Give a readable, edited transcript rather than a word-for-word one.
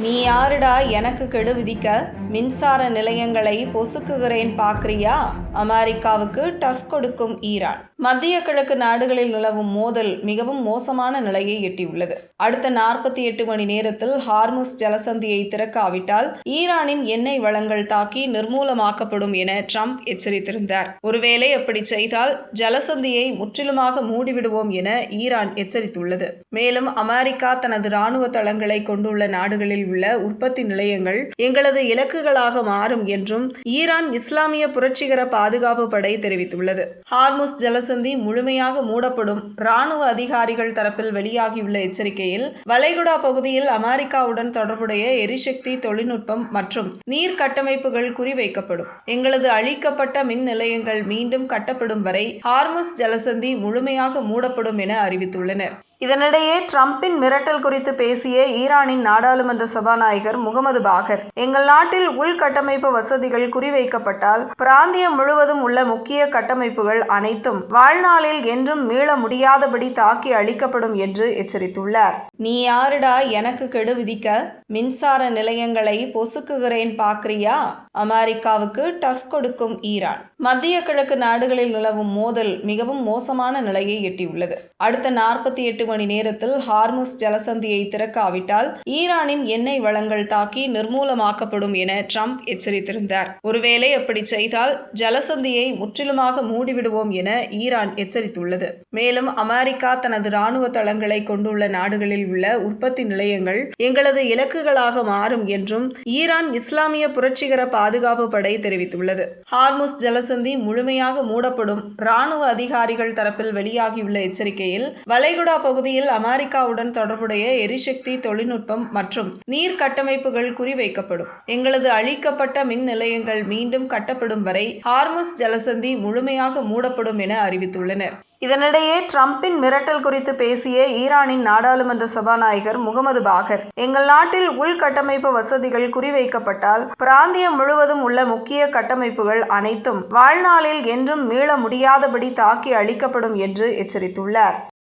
நீ யாருடா எனக்கு கெடு விதிக்க? மின்சார நிலையங்களை பொசுக்குகிறேன் பாக்குறியா? அமெரிக்காவுக்கு டஃப் கொடுக்கும் ஈரான். மத்திய கிழக்கு நாடுகளில் நிலவும் மோதல் மிகவும் மோசமான நிலையை எட்டியுள்ளது. அடுத்த 48 மணி நேரத்தில் ஹார்முஸ் ஜலசந்தியை திறக்காவிட்டால் ஈரானின் எண்ணெய் வளங்கள் தாக்கி நிர்மூலமாக்கப்படும் என ட்ரம்ப் எச்சரித்திருந்தார். ஒருவேளை அப்படி செய்தால் ஜலசந்தியை முற்றிலுமாக மூடிவிடுவோம் என ஈரான் எச்சரித்துள்ளது. மேலும் அமெரிக்கா தனது ராணுவ தளங்களை கொண்டுள்ள நாடுகளில் உள்ள உற்பத்தி நிலையங்கள் எங்களது இலக்குகளாக மாறும் என்றும் ஈரான் இஸ்லாமிய புரட்சிகர பாதுகாப்பு படை தெரிவித்துள்ளது. ஹார்முஸ் ஜலசந்தி முழுமையாக மூடப்படும். ராணுவ அதிகாரிகள் தரப்பில் வெளியாகியுள்ள எச்சரிக்கையில் வளைகுடா பகுதியில் அமெரிக்காவுடன் தொடர்புடைய எரிசக்தி தொழில்நுட்பம் மற்றும் நீர் கட்டமைப்புகள் குறிவைக்கப்படும். எங்களது அழிக்கப்பட்ட மின் நிலையங்கள் மீண்டும் கட்டப்படும் வரை ஹார்முஸ் ஜலசந்தி முழுமையாக மூடப்படும் என அறிவித்துள்ளனர். இதனிடையே ட்ரம்பின் மிரட்டல் குறித்து பேசிய ஈரானின் நாடாளுமன்ற சபாநாயகர் முகமது பாகர், எங்கள் நாட்டில் உள்கட்டமைப்பு வசதிகள் குறிவைக்கப்பட்டால் பிராந்தியம் முழுவதும் உள்ள முக்கிய கட்டமைப்புகள் அனைத்தும் வாழ்நாளில் என்றும் மீள முடியாதபடி தாக்கி அழிக்கப்படும் என்று எச்சரித்துள்ளார். நீ யாருடா எனக்கு கெடு விதிக்க? மின்சார நிலையங்களை பொசுக்குகிறேன் பாக்குறியா? அமெரிக்காவுக்கு டஃப் கொடுக்கும் ஈரான். மத்திய கிழக்கு நாடுகளில் நிலவும் மோதல் மிகவும் மோசமான நிலையை எட்டியுள்ளது. அடுத்த 48 மணி நேரத்தில் ஹார்முஸ் ஜலசந்தியை திறக்காவிட்டால் ஈரானின் எண்ணெய் வளங்கள் தாக்கி நிர்மூலமாக்கப்படும் என ட்ரம்ப் எச்சரித்திருந்தார். ஒருவேளை அப்படி செய்தால் ஜலசந்தியை முற்றிலுமாக மூடிவிடுவோம் என ஈரான் எச்சரித்துள்ளது. மேலும் அமெரிக்கா தனது ராணுவ தளங்களை கொண்டுள்ள நாடுகளில் உள்ள உற்பத்தி நிலையங்கள் எங்களது இலக்குகளாக மாறும் என்றும் ஈரான் இஸ்லாமிய புரட்சிகர பாதுகாப்பு படை தெரிவித்துள்ளது. ஹார்முஸ் ஜலசந்தி முழுமையாக மூடப்படும். ராணுவ அதிகாரிகள் தரப்பில் வெளியாகியுள்ள எச்சரிக்கையில் வளைகுடா பகுதியில் அமெரிக்காவுடன் தொடர்புடைய எரிசக்தி தொழில்நுட்பம் மற்றும் நீர் கட்டமைப்புகள் குறிவைக்கப்படும். எங்களது அழிக்கப்பட்ட மின் நிலையங்கள் மீண்டும் கட்டப்படும் வரை ஹார்முஸ் ஜலசந்தி முழுமையாக மூடப்படும் என அறிவித்துள்ளனர். இதனிடையே ட்ரம்பின் மிரட்டல் குறித்து பேசிய ஈரானின் நாடாளுமன்ற சபாநாயகர் முகமது பாகர், எங்கள் நாட்டில் உள்கட்டமைப்பு வசதிகள் குறிவைக்கப்பட்டால் பிராந்தியம் முழுவதும் உள்ள முக்கிய கட்டமைப்புகள் அனைத்தும் வாழ்நாளில் என்றும் மீள முடியாதபடி தாக்கி அழிக்கப்படும் என்று எச்சரித்துள்ளார்.